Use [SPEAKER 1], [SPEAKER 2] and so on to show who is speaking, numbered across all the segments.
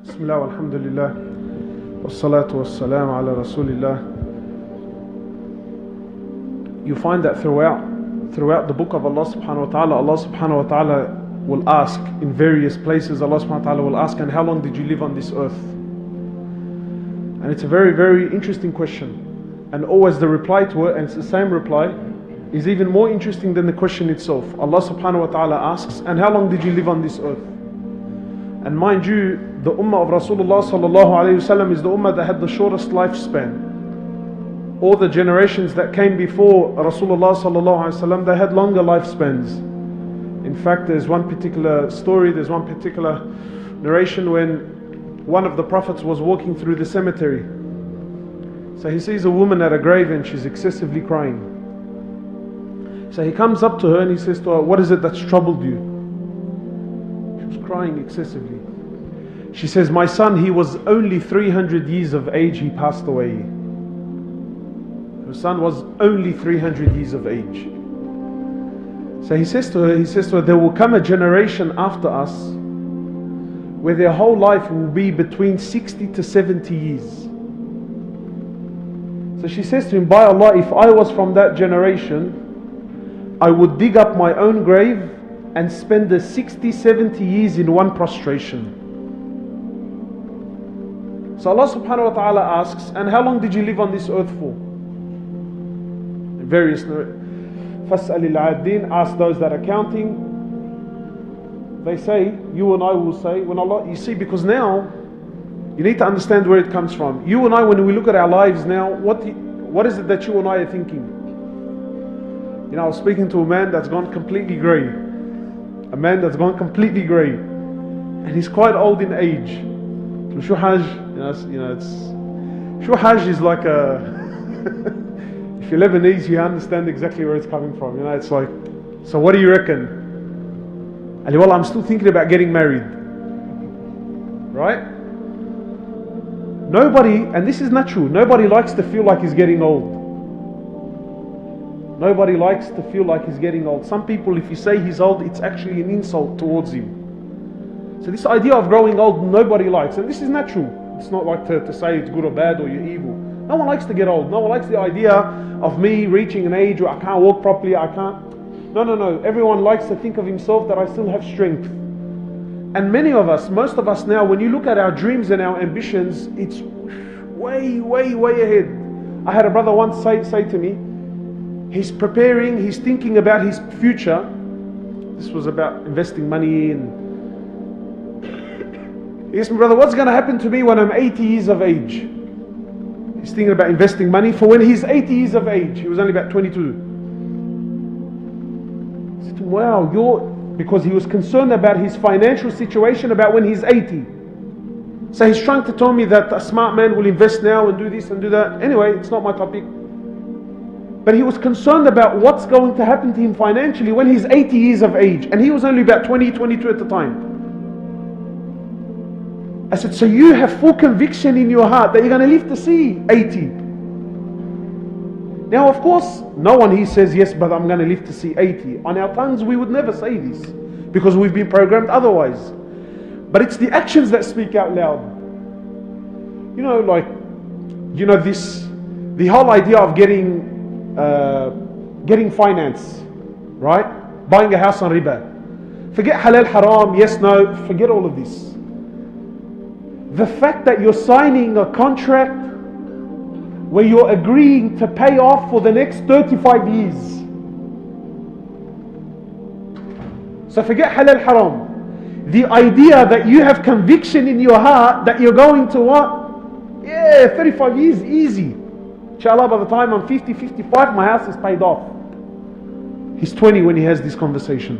[SPEAKER 1] Bismillah, alhamdulillah, wassalatu wassalam ala rasulillah. You find that throughout the book of Allah subhanahu wa ta'ala will ask in various places, Allah subhanahu wa ta'ala will ask, and how long did you live on this earth? And it's a very, very interesting question. And always the reply to it, and it's the same reply, is even more interesting than the question itself. Allah subhanahu wa ta'ala asks, and how long did you live on this earth? And mind you, the ummah of Rasulullah sallallahu alayhi wasallam is the ummah that had the shortest lifespan. All the generations that came before Rasulullah sallallahu alayhi wasallam, they had longer lifespans. In fact, there's one particular story, there's one particular narration when one of the prophets was walking through the cemetery. So he sees a woman at a grave and she's excessively crying. So he comes up to her and he says to her, "What is it that's troubled you?" She was crying excessively. She says, "My son, he was only 300 years of age, he passed away." Her son was only 300 years of age. So he says to her, "There will come a generation after us where their whole life will be between 60 to 70 years. So she says to him, "By Allah, if I was from that generation, I would dig up my own grave and spend the 60, 70 years in one prostration." So Allah subhanahu wa ta'ala asks, and how long did you live on this earth for? Various فَاسْأَلِ الْعَادِّينَ, ask those that are counting. They say, you and I will say, when Allah, you see, because now you need to understand where it comes from. You and I, when we look at our lives now, what is it that you and I are thinking? You know, I was speaking to a man that's gone completely grey. A man that's gone completely grey. And he's quite old in age. Shuhaj, Shuhaj is like a... if you're Lebanese, you understand exactly where it's coming from. You know, it's like, so what do you reckon? And well, I'm still thinking about getting married. Right? Nobody, and this is natural, nobody likes to feel like he's getting old. Nobody likes to feel like he's getting old. Some people, if you say he's old, it's actually an insult towards him. So this idea of growing old, nobody likes. And this is natural. It's not like to say it's good or bad or you're evil. No one likes to get old. No one likes the idea of me reaching an age where I can't walk properly, I can't. No. Everyone likes to think of himself that I still have strength. And many of us, most of us now, when you look at our dreams and our ambitions, it's way, way, way ahead. I had a brother once say to me, he's preparing, he's thinking about his future. This was about investing money and he asked me, "Brother, what's going to happen to me when I'm 80 years of age?" He's thinking about investing money for when he's 80 years of age. He was only about 22. I said to him, "Wow, because he was concerned about his financial situation about when he's 80. So he's trying to tell me that a smart man will invest now and do this and do that. Anyway, it's not my topic. But he was concerned about what's going to happen to him financially when he's 80 years of age. And he was only about 20, 22 at the time. I said, so you have full conviction in your heart that you're going to live to see 80. Now, of course, no one here says, yes, but I'm going to live to see 80. On our tongues, we would never say this because we've been programmed otherwise. But it's the actions that speak out loud. You know, like, the whole idea of getting finance, right? Buying a house on riba. Forget halal, haram, yes, no, forget all of this. The fact that you're signing a contract where you're agreeing to pay off for the next 35 years. So forget halal, haram. The idea that you have conviction in your heart that you're going to what? Yeah, 35 years, easy. Inshallah, by the time I'm 50, 55, my house is paid off. He's 20 when he has this conversation.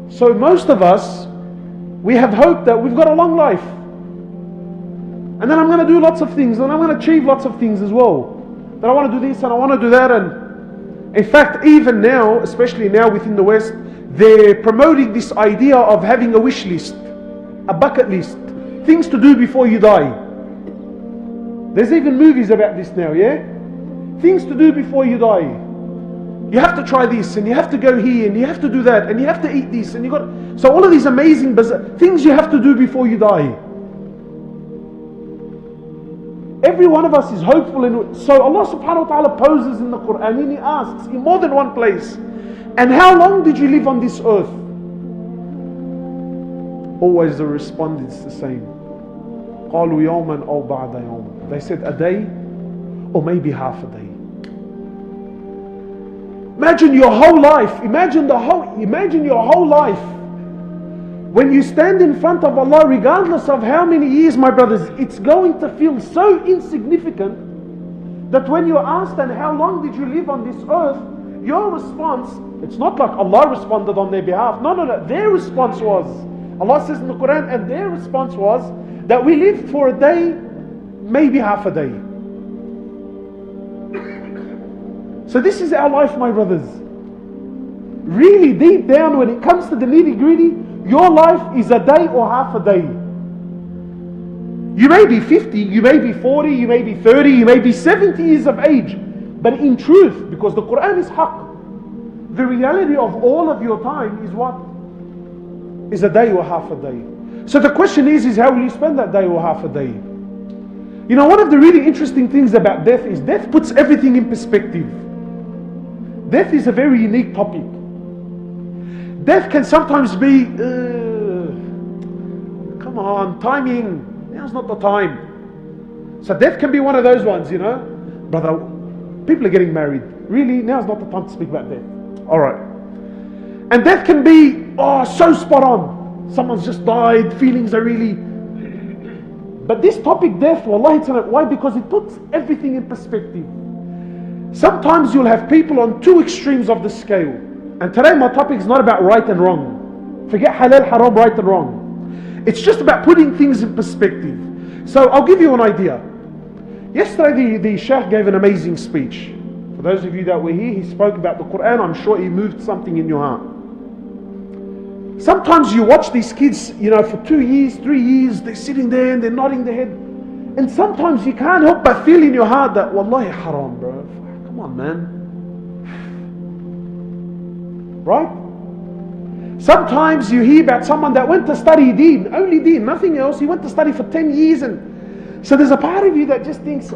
[SPEAKER 1] So most of us, we have hope that we've got a long life. And then I'm going to do lots of things, and I'm going to achieve lots of things as well. That I want to do this and I want to do that. And in fact, even now, especially now within the West, they're promoting this idea of having a wish list, a bucket list, things to do before you die. There's even movies about this now, yeah? Things to do before you die. You have to try this, and you have to go here, and you have to do that, and you have to eat this, and you got. So all of these amazing things you have to do before you die. Every one of us is hopeful, and so Allah subhanahu wa ta'ala poses in the Quran, and He asks in more than one place, and how long did you live on this earth? Always the response is the same. قالوا يوما أو بعد يوم. They said a day, or maybe half a day. Imagine your whole life. Imagine your whole life. When you stand in front of Allah, regardless of how many years, my brothers, it's going to feel so insignificant that when you're asked, and how long did you live on this earth? Your response, it's not like Allah responded on their behalf. No. Their response was, Allah says in the Quran, and their response was that we lived for a day, maybe half a day. So this is our life, my brothers. Really deep down, when it comes to the nitty-gritty, your life is a day or half a day. You may be 50, you may be 40, you may be 30, you may be 70 years of age. But in truth, because the Quran is haqq, the reality of all of your time is what? Is a day or half a day. So the question is how will you spend that day or half a day? You know, one of the really interesting things about death is death puts everything in perspective. Death is a very unique topic. Death can sometimes be, come on, timing, now's not the time. So death can be one of those ones, you know. Brother, people are getting married. Really, now's not the time to speak about death. Alright. And death can be, so spot on. Someone's just died, feelings are really... But this topic, death, wallahi, why? Because it puts everything in perspective. Sometimes you'll have people on two extremes of the scale. And today my topic is not about right and wrong. Forget halal, haram, right and wrong. It's just about putting things in perspective. So I'll give you an idea. Yesterday the Shaykh gave an amazing speech. For those of you that were here, he spoke about the Quran. I'm sure he moved something in your heart. Sometimes you watch these kids, you know, for 2 years, 3 years, they're sitting there and they're nodding their head. And sometimes you can't help but feel in your heart that, wallahi haram, bro. Come on, man. Right? Sometimes you hear about someone that went to study deen, only deen, nothing else. He went to study for 10 years, and so there's a part of you that just thinks,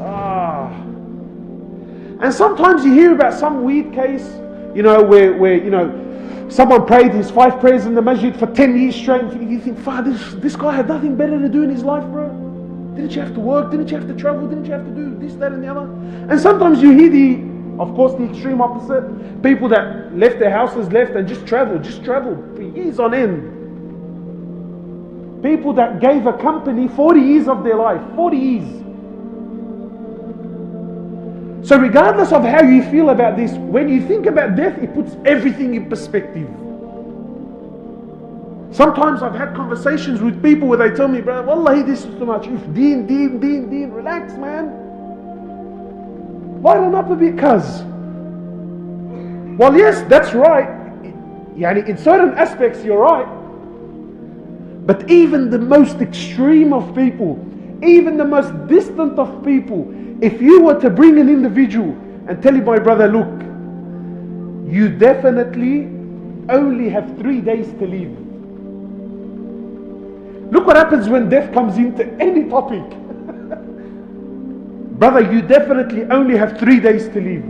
[SPEAKER 1] And sometimes you hear about some weird case, you know, where you know, someone prayed his 5 prayers in the masjid for 10 years straight, and you think, this guy had nothing better to do in his life, bro. Didn't you have to work? Didn't you have to travel? Didn't you have to do this, that and the other? And sometimes you hear the extreme opposite. People that left their houses, and just traveled for years on end. People that gave a company 40 years of their life, 40 years. So regardless of how you feel about this, when you think about death, it puts everything in perspective. Sometimes I've had conversations with people where they tell me, bro, wallahi, this is too much. If deen, relax, man. Lighten up a bit, cuz. Well, yes, that's right. Yani, in certain aspects, you're right. But even the most extreme of people, even the most distant of people, if you were to bring an individual and tell him, my brother, look, you definitely only have 3 days to live. Look what happens when death comes into any topic. Brother, you definitely only have 3 days to live.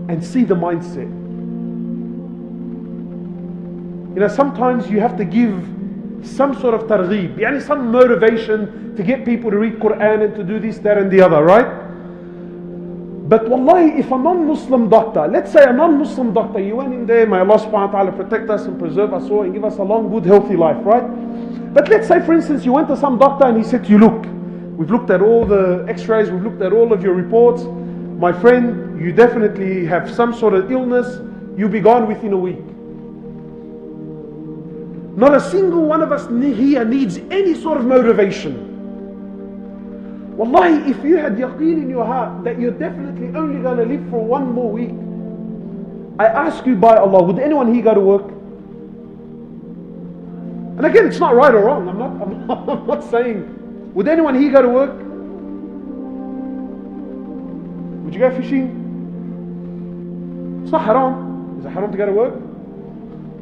[SPEAKER 1] And see the mindset. You know, sometimes you have to give some sort of targheeb, yani some motivation to get people to read Quran and to do this, that and the other, right? But wallahi, if a non-Muslim doctor, let's say a non-Muslim doctor, you went in there, may Allah subhanahu wa ta'ala protect us and preserve us all and give us a long, good, healthy life, right? But let's say, for instance, you went to some doctor and he said to you, look, we've looked at all the x-rays, we've looked at all of your reports. My friend, you definitely have some sort of illness. You'll be gone within a week. Not a single one of us here needs any sort of motivation. Wallahi, if you had yaqeen in your heart that you're definitely only going to live for 1 more week, I ask you by Allah, would anyone here go to work? And again, it's not right or wrong. I'm not saying, would anyone here go to work? Would you go fishing? It's not haram. Is it haram to go to work?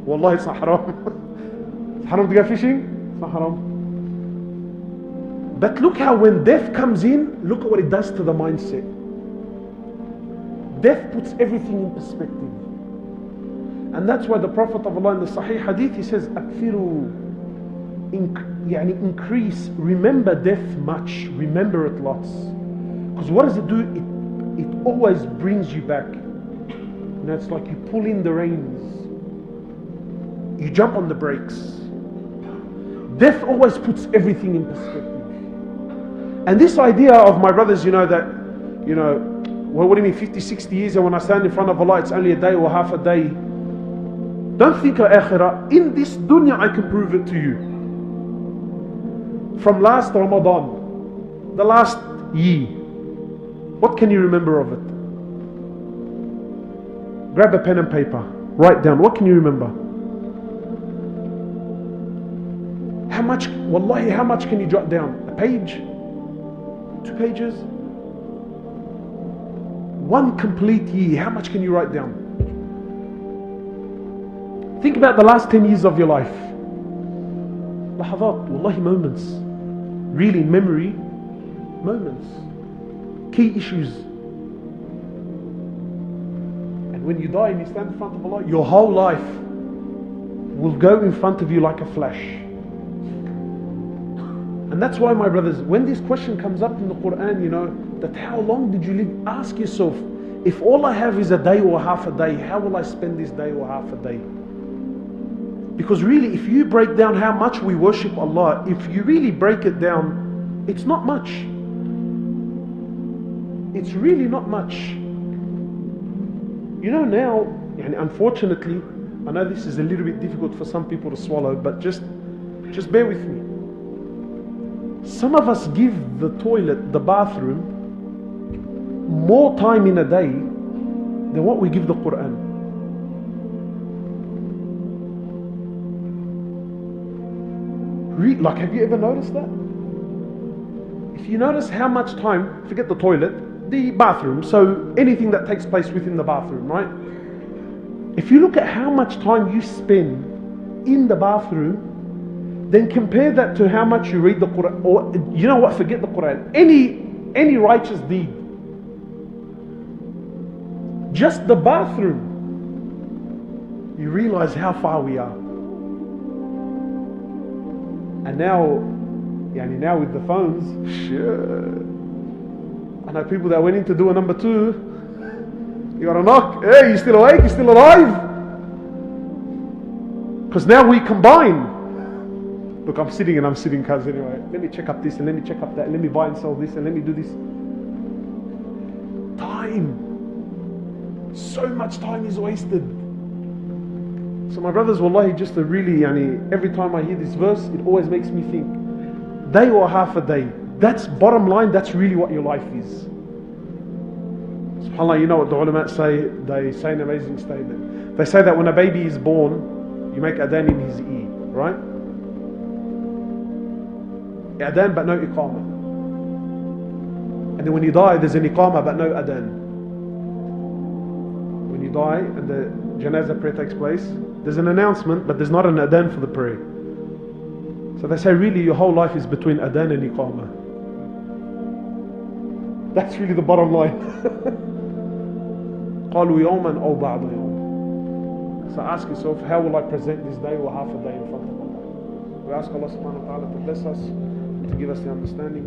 [SPEAKER 1] Wallahi, it's not haram. It's haram to go fishing? It's not haram. But look how when death comes in, look at what it does to the mindset. Death puts everything in perspective. And that's why the Prophet of Allah in the Sahih Hadith, he says, "Akfiru, increase, remember death much, remember it lots." Because what does it do? It always brings you back. You know, it's like you pull in the reins, you jump on the brakes. Death always puts everything in perspective. And this idea of, my brothers, that, well, what do you mean 50, 60 years and when I stand in front of Allah it's only a day or half a day? Don't think of akhirah. In this dunya I can prove it to you. From last Ramadan, the last year, what can you remember of it? Grab a pen and paper, write down, what can you remember? How much, wallahi, how much can you jot down? A page? 2 pages? One complete year, how much can you write down? Think about the last 10 years of your life. Lahadhat, wallahi, moments. Really, memory, moments. Key issues. And when you die and you stand in front of Allah, your whole life will go in front of you like a flash. And that's why, my brothers, when this question comes up in the Quran, that how long did you live? Ask yourself, if all I have is a day or half a day, how will I spend this day or half a day? Because really, if you break down how much we worship Allah, if you really break it down, it's not much. It's really not much. Now, unfortunately, I know this is a little bit difficult for some people to swallow, but just bear with me. Some of us give the toilet, the bathroom, more time in a day than what we give the Quran. Like, have you ever noticed that? If you notice how much time, forget the toilet, the bathroom, so anything that takes place within the bathroom, right? If you look at how much time you spend in the bathroom, then compare that to how much you read the Quran, or you know what, forget the Quran, any righteous deed. Just the bathroom, you realize how far we are. And now with the phones, sure. I know people that went in to do a number 2. You got a knock. Hey, you still awake? You still alive? Because now we combine. Look, I'm sitting, cuz anyway. Let me check up this and let me check up that. Let me buy and sell this and let me do this. Time. So much time is wasted. So my brothers, wallahi, just a really, every time I hear this verse, it always makes me think, day or half a day, that's bottom line, that's really what your life is. SubhanAllah, you know what the ulama say? They say an amazing statement. They say that when a baby is born, you make adhan in his ear, right? Adhan but no iqamah. And then when you die, there's an iqamah but no adhan. When you die and the janazah prayer takes place, there's an announcement but there's not an adhan for the prayer. So they say really your whole life is between adhan and iqamah. That's really the bottom line. قالوا يوما أو بعض يوم. So ask yourself, how will I present this day or half a day in front of Allah? We ask Allah subhanahu wa ta'ala to bless us, to give us the understanding.